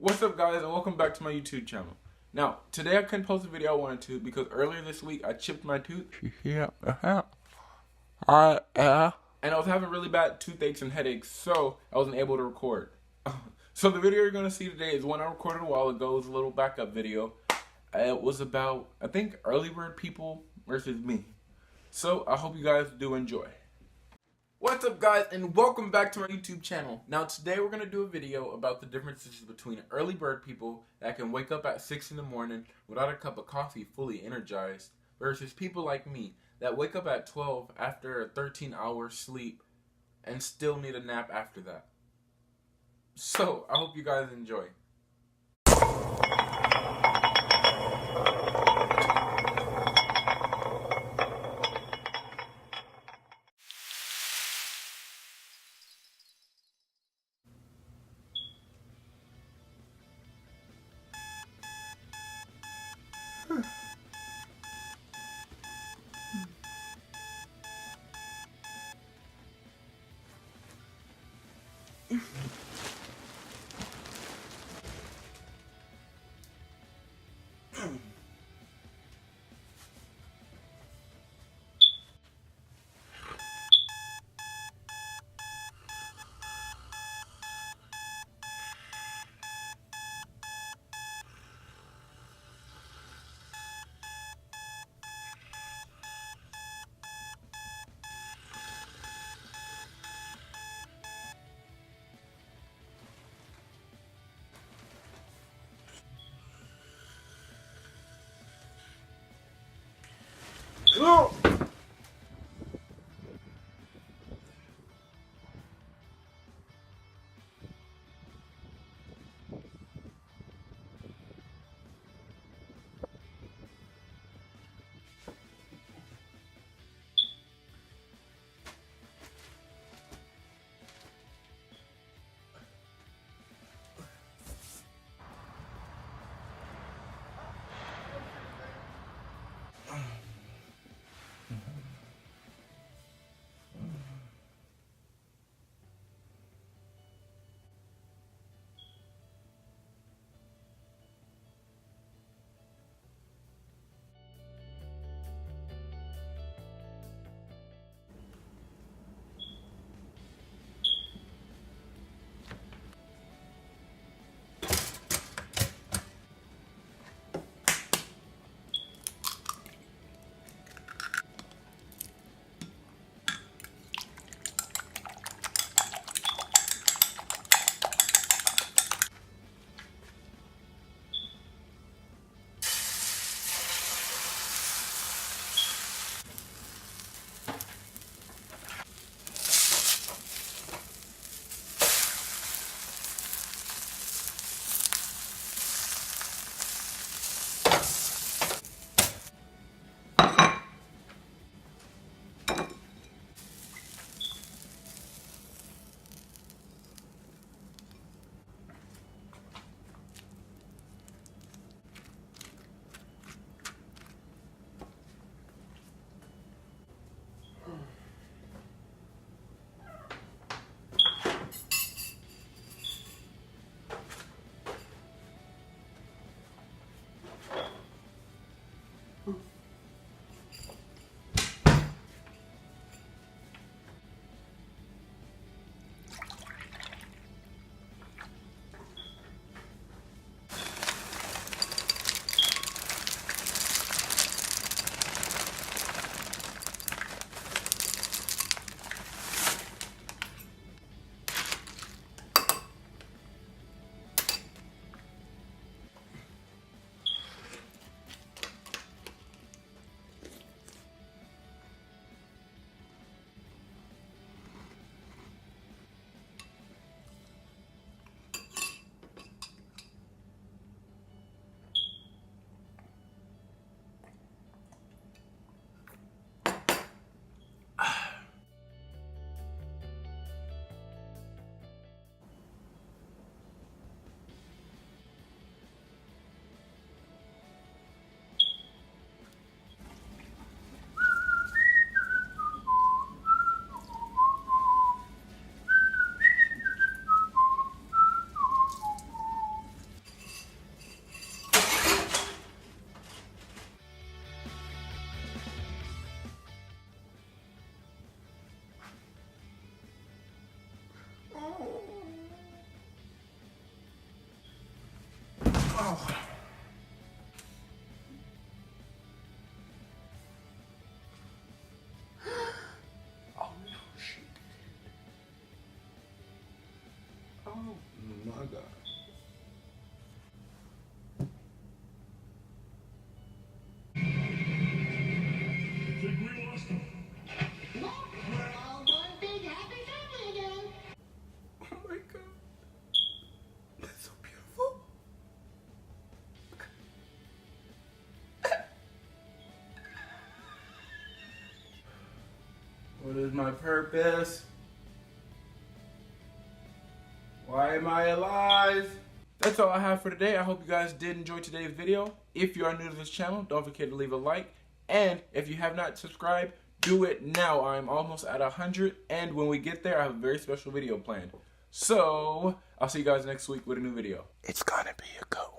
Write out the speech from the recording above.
What's up, guys, and welcome back to my YouTube channel. Now, today I couldn't post a video I wanted to because earlier this week I chipped my tooth. And I was having really bad toothaches and headaches, so I wasn't able to record. So the video you're going to see today is one I recorded a while ago. It was a little backup video. It was about, I think, early bird people versus me. So I hope you guys do enjoy. What's up, guys, and welcome back to my YouTube channel. Now today we're going to do a video about the differences between early bird people that can wake up at 6 in the morning without a cup of coffee fully energized versus people like me that wake up at 12 after a 13-hour sleep and still need a nap after that. So I hope you guys enjoy. Go! is my purpose? Why am I alive? That's all I have for today. I hope you guys did enjoy today's video. If you are new to this channel, don't forget to leave a like. And if you have not subscribed, do it now. I'm almost at 100. And when we get there, I have a very special video planned. So, I'll see you guys next week with a new video. It's gonna be a good one.